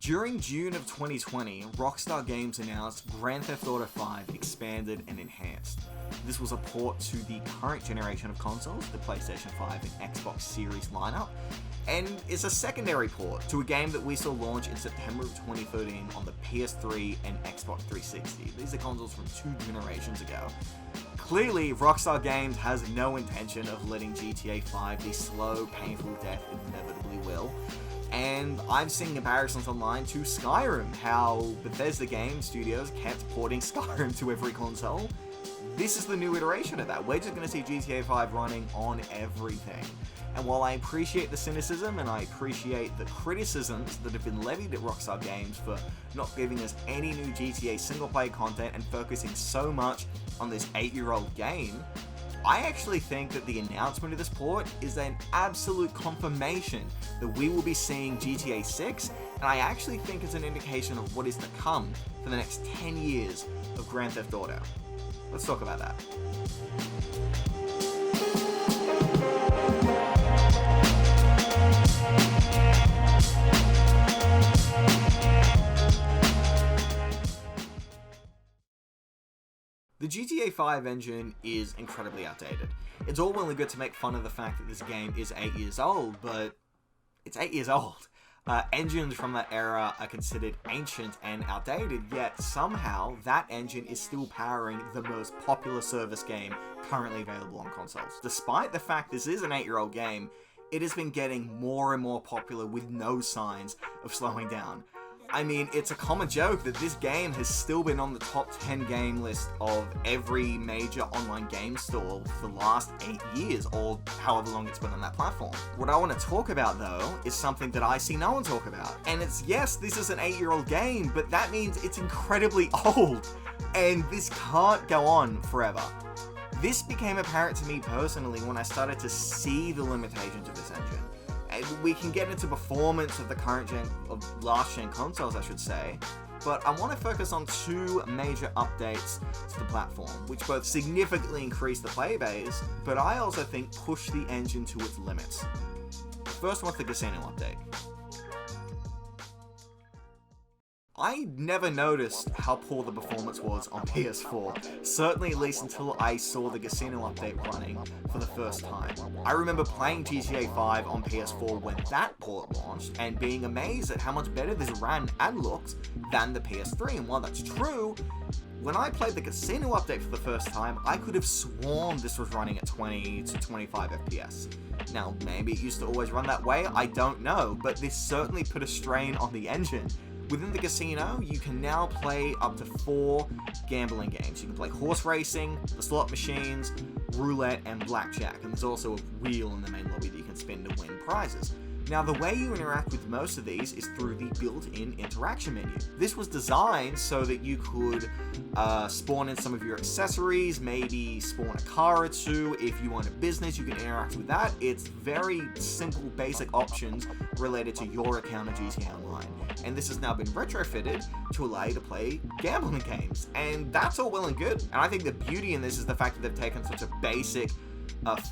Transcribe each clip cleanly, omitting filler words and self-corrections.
During June of 2020, Rockstar Games announced Grand Theft Auto V expanded and enhanced. This was a port to the current generation of consoles, the PlayStation 5 and Xbox Series lineup, and is a secondary port to a game that we saw launch in September of 2013 on the PS3 and Xbox 360. These are consoles from 2 generations ago. Clearly, Rockstar Games has no intention of letting GTA 5 the slow, painful death it inevitably will. And I'm seeing comparisons online to Skyrim, how Bethesda Game Studios kept porting Skyrim to every console. This is the new iteration of that. We're just going to see GTA 5 running on everything. And while I appreciate the cynicism and I appreciate the criticisms that have been levied at Rockstar Games for not giving us any new GTA single-player content and focusing so much on this 8-year-old game, I actually think that the announcement of this port is an absolute confirmation that we will be seeing GTA 6, and I actually think it's an indication of what is to come for the next 10 years of Grand Theft Auto. Let's talk about that. The GTA 5 engine is incredibly outdated. It's all well and good to make fun of the fact that this game is 8 years old, but it's 8 years old. Engines from that era are considered ancient and outdated, yet somehow that engine is still powering the most popular service game currently available on consoles. Despite the fact this is an 8-year-old game, it has been getting more and more popular with no signs of slowing down. I mean, it's a common joke that this game has still been on the top 10 game list of every major online game store for the last 8 years, or however long it's been on that platform. What I want to talk about, though, is something that I see no one talk about. And it's, yes, this is an 8-year-old game, but that means it's incredibly old. And this can't go on forever. This became apparent to me personally when I started to see the limitations of this engine. We can get into performance of the current gen, of last gen consoles, I should say, but I want to focus on 2 major updates to the platform, which both significantly increase the player base, but I also think push the engine to its limits. The first one's the casino update. I never noticed how poor the performance was on PS4, certainly at least until I saw the casino update running for the first time. I remember playing GTA 5 on PS4 when that port launched, and being amazed at how much better this ran and looked than the PS3, and while that's true, when I played the casino update for the first time, I could have sworn this was running at 20 to 25 FPS. Now, maybe it used to always run that way, I don't know, but this certainly put a strain on the engine. Within the casino, you can now play up to 4 gambling games. You can play horse racing, the slot machines, roulette, and blackjack. And there's also a wheel in the main lobby that you can spin to win prizes. Now, the way you interact with most of these is through the built-in interaction menu. This was designed so that you could spawn in some of your accessories, maybe spawn a car or 2. If you own a business, you can interact with that. It's very simple, basic options related to your account of GTA Online. And this has now been retrofitted to allow you to play gambling games. And that's all well and good. And I think the beauty in this is the fact that they've taken such a basic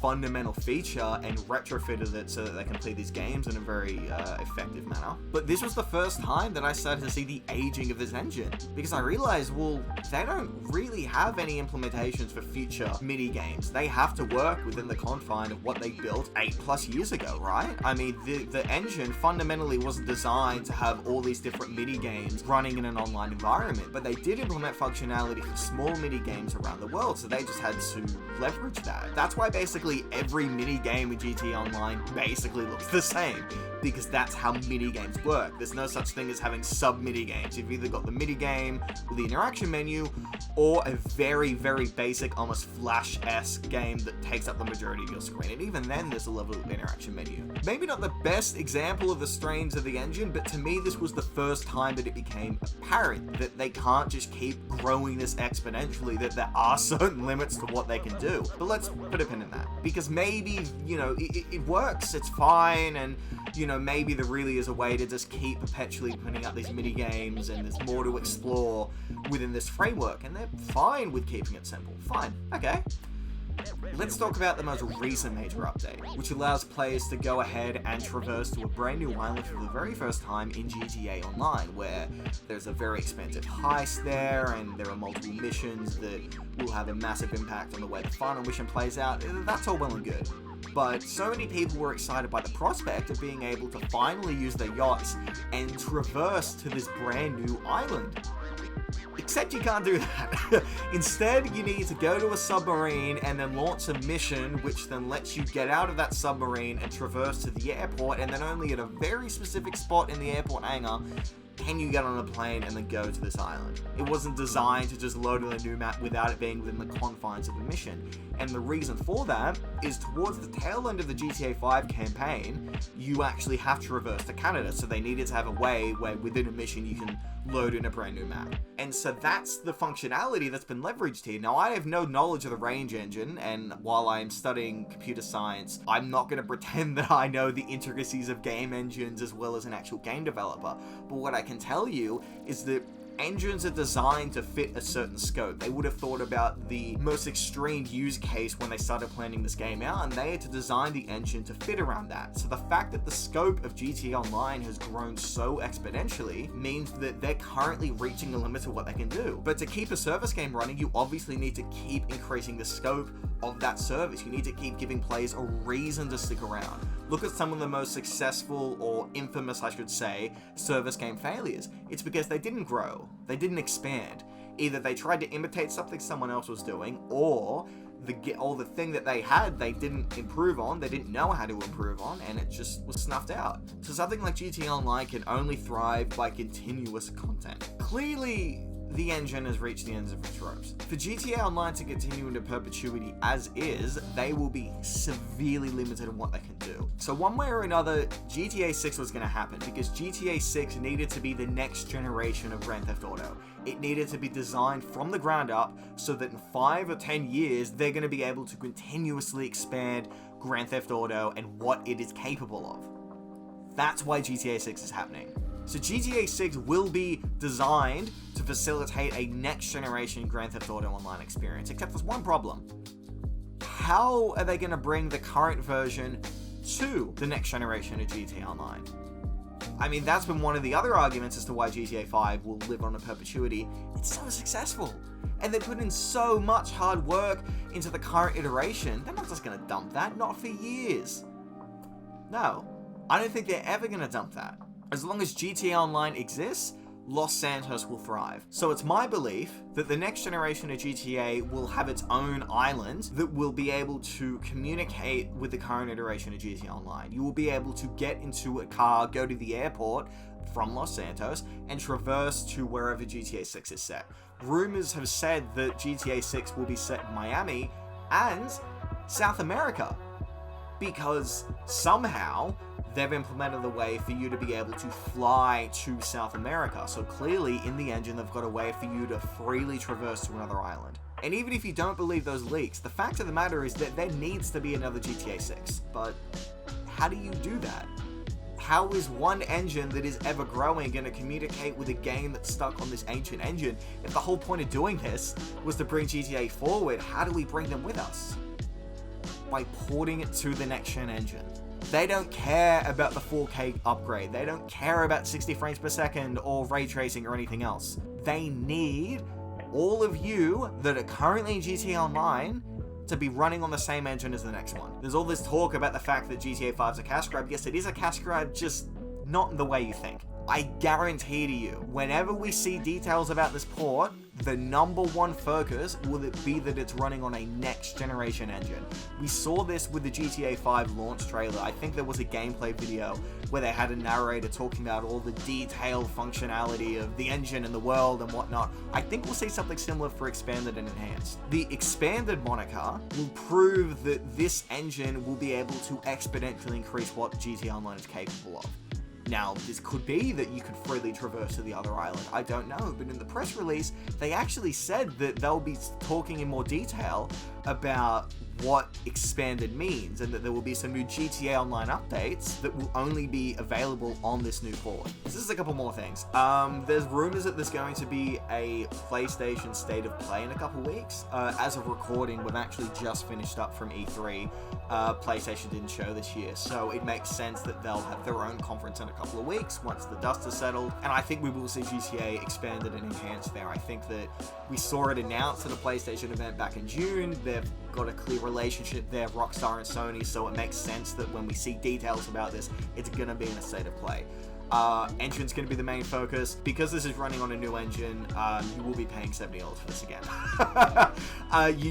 fundamental feature and retrofitted it so that they can play these games in a very effective manner. But this was the first time that I started to see the aging of this engine, because I realized, well, they don't really have any implementations for future MIDI games. They have to work within the confine of what they built 8+ years ago, right? I mean, the engine fundamentally wasn't designed to have all these different MIDI games running in an online environment, but they did implement functionality for small MIDI games around the world, so they just had to leverage that. That's why basically every mini game in GTA Online basically looks the same, because that's how mini games work. There's no such thing as having sub-mini games. You've either got the mini game with the interaction menu, or a very, very basic, almost Flash-esque game that takes up the majority of your screen. And even then, there's a level of interaction menu. Maybe not the best example of the strains of the engine, but to me, this was the first time that it became apparent that they can't just keep growing this exponentially, that there are certain limits to what they can do. But let's put a pin in that, because maybe, you know, it works, it's fine, and, you know, maybe there really is a way to just keep perpetually putting out these mini games, and there's more to explore within this framework, and they're fine with keeping it simple. Fine, okay. Let's talk about the most recent major update, which allows players to go ahead and traverse to a brand new island for the very first time in GTA Online, where there's a very expensive heist there, and there are multiple missions that will have a massive impact on the way the final mission plays out. That's all well and good. But so many people were excited by the prospect of being able to finally use their yachts and traverse to this brand new island. Except you can't do that. Instead, you need to go to a submarine and then launch a mission which then lets you get out of that submarine and traverse to the airport, and then only at a very specific spot in the airport hangar can you get on a plane and then go to this island. It wasn't designed to just load in a new map without it being within the confines of the mission. And the reason for that is towards the tail end of the GTA 5 campaign, you actually have to traverse to Canada, so they needed to have a way where within a mission you can load in a brand new map. And so that's the functionality that's been leveraged here. Now, I have no knowledge of the range engine, and while I'm studying computer science, I'm not going to pretend that I know the intricacies of game engines as well as an actual game developer. But what I can tell you is that engines are designed to fit a certain scope. They would have thought about the most extreme use case when they started planning this game out, and they had to design the engine to fit around that. So the fact that the scope of GTA Online has grown so exponentially means that they're currently reaching the limit of what they can do. But to keep a service game running, you obviously need to keep increasing the scope of that service. You need to keep giving players a reason to stick around. Look at some of the most successful, or infamous I should say, service game failures. It's because they didn't grow. They didn't expand. Either they tried to imitate something someone else was doing, or the thing that they had they didn't improve on, they didn't know how to improve on, and it just was snuffed out. So something like GTA Online can only thrive by continuous content. Clearly, the engine has reached the ends of its ropes. For GTA Online to continue into perpetuity as is, they will be severely limited in what they can do. So one way or another, GTA 6 was going to happen, because GTA 6 needed to be the next generation of Grand Theft Auto. It needed to be designed from the ground up so that in 5 or 10 years, they're going to be able to continuously expand Grand Theft Auto and what it is capable of. That's why GTA 6 is happening. So GTA 6 will be designed to facilitate a next-generation Grand Theft Auto Online experience, except there's one problem. How are they going to bring the current version to the next generation of GTA Online? I mean, that's been one of the other arguments as to why GTA 5 will live on in perpetuity. It's so successful, and they put in so much hard work into the current iteration. They're not just going to dump that, not for years. No, I don't think they're ever going to dump that. As long as GTA Online exists, Los Santos will thrive. So it's my belief that the next generation of GTA will have its own island that will be able to communicate with the current iteration of GTA Online. You will be able to get into a car, go to the airport from Los Santos, and traverse to wherever GTA 6 is set. Rumors have said that GTA 6 will be set in Miami and South America, because somehow they've implemented a way for you to be able to fly to South America. So clearly, in the engine, they've got a way for you to freely traverse to another island. And even if you don't believe those leaks, the fact of the matter is that there needs to be another GTA 6. But how do you do that? How is one engine that is ever growing going to communicate with a game that's stuck on this ancient engine? If the whole point of doing this was to bring GTA forward, how do we bring them with us? By porting it to the next-gen engine. They don't care about the 4K upgrade. They don't care about 60 frames per second or ray tracing or anything else. They need all of you that are currently in GTA Online to be running on the same engine as the next one. There's all this talk about the fact that GTA 5 is a cash grab. Yes, it is a cash grab, just not in the way you think. I guarantee to you, whenever we see details about this port, the number one focus will be that it's running on a next generation engine. We saw this with the GTA 5 launch trailer. I think there was a gameplay video where they had a narrator talking about all the detailed functionality of the engine and the world and whatnot. I think we'll see something similar for Expanded and Enhanced. The Expanded moniker will prove that this engine will be able to exponentially increase what GTA Online is capable of. Now, this could be that you could freely traverse to the other island, I don't know, but in the press release, they actually said that they'll be talking in more detail about what expanded means, and that there will be some new GTA Online updates that will only be available on this new port. This is a couple more things. There's rumors that there's going to be a PlayStation State of Play in a couple weeks. As of recording, we've actually just finished up from E3. PlayStation didn't show this year, so it makes sense that they'll have their own conference in a couple of weeks once the dust has settled, and I think we will see GTA expanded and enhanced there. I think that we saw it announced at a PlayStation event back in June. They've got a clear relationship there, Rockstar and Sony, so it makes sense that when we see details about this, it's going to be in a State of Play. Engine's going to be the main focus. Because this is running on a new engine, you will be paying $70 for this again.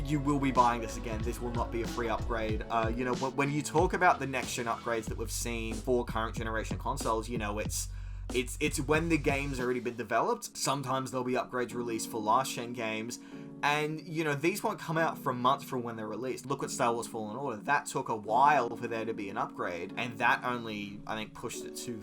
You will be buying this again. This will not be a free upgrade. You know, when you talk about the next-gen upgrades that we've seen for current generation consoles, you know, it's when the game's already been developed. Sometimes there'll be upgrades released for last-gen games, and, you know, these won't come out for months from when they're released. Look at Star Wars Fallen Order. That took a while for there to be an upgrade, and that only, I think, pushed it to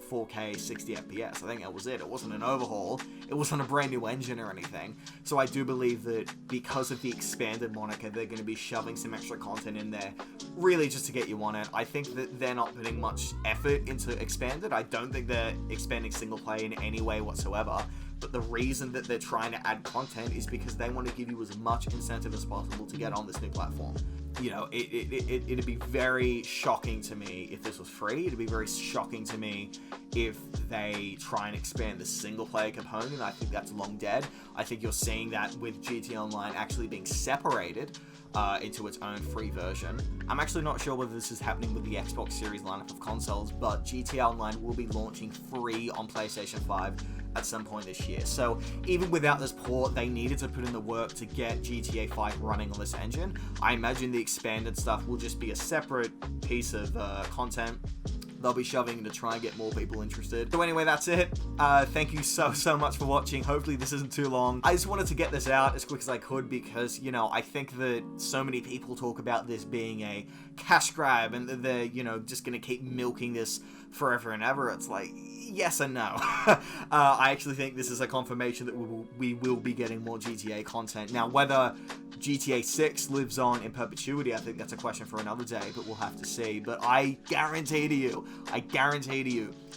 4K 60 FPS. I think that was it. It wasn't an overhaul. It wasn't a brand new engine or anything. So I do believe that because of the expanded moniker, they're going to be shoving some extra content in there, really just to get you on it. I think that they're not putting much effort into expanded. I don't think they're expanding single player in any way whatsoever. But the reason that they're trying to add content is because they want to give you as much incentive as possible to get on this new platform. You know, it'd be very shocking to me if this was free. It'd be very shocking to me if they try and expand the single-player component. I think that's long dead. I think you're seeing that with GTA Online actually being separated into its own free version. I'm actually not sure whether this is happening with the Xbox Series lineup of consoles, but GTA Online will be launching free on PlayStation 5 at some point this year. So even without this port, they needed to put in the work to get GTA 5 running on this engine. I imagine the expanded stuff will just be a separate piece of content they'll be shoving to try and get more people interested. So anyway, that's it. Thank you so much for watching. Hopefully this isn't too long. I just wanted to get this out as quick as I could because, you know, I think that so many people talk about this being a cash grab and that they're, you know, just gonna keep milking this forever and ever. It's like, yes and no. I actually think this is a confirmation that we will be getting more GTA content. Now, whether GTA 6 lives on in perpetuity, I think that's a question for another day, but we'll have to see. But I guarantee to you,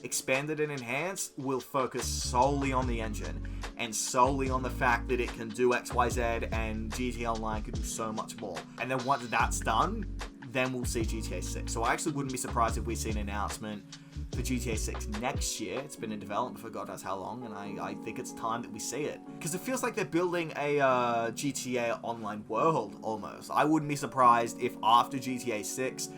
Expanded and Enhanced will focus solely on the engine and solely on the fact that it can do XYZ, and GTA Online can do so much more. And then once that's done, then we'll see GTA 6. So I actually wouldn't be surprised if we see an announcement for GTA 6 next year. It's been in development for God knows how long, and I think it's time that we see it. Because it feels like they're building a GTA Online world, almost. I wouldn't be surprised if after GTA 6,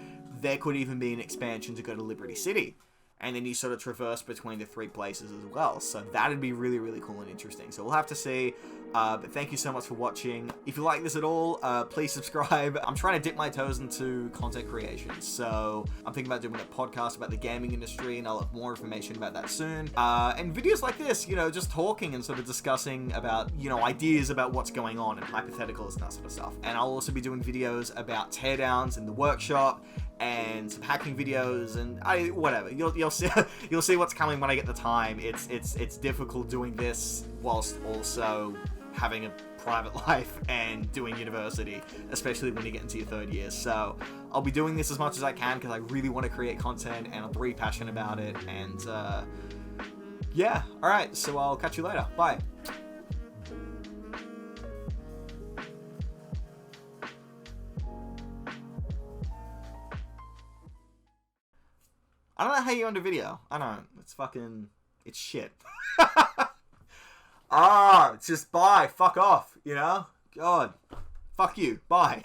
there could even be an expansion to go to Liberty City. And then you sort of traverse between the three places as well. So that'd be really, really cool and interesting. So we'll have to see. But thank you so much for watching. If you like this at all, please subscribe. I'm trying to dip my toes into content creation. So I'm thinking about doing a podcast about the gaming industry, and I'll have more information about that soon. And videos like this, you know, just talking and sort of discussing about, you know, ideas about what's going on and hypotheticals and that sort of stuff. And I'll also be doing videos about teardowns in the workshop and some hacking videos and whatever. You'll see what's coming when I get the time. It's difficult doing this whilst also having a private life and doing university, especially when you get into your third year. So I'll be doing this as much as I can because I really want to create content and I'm really passionate about it. And yeah, all right. So I'll catch you later. Bye. I don't know how you end a video. I don't. It's shit. It's just bye. Fuck off, you know? God. Fuck you. Bye.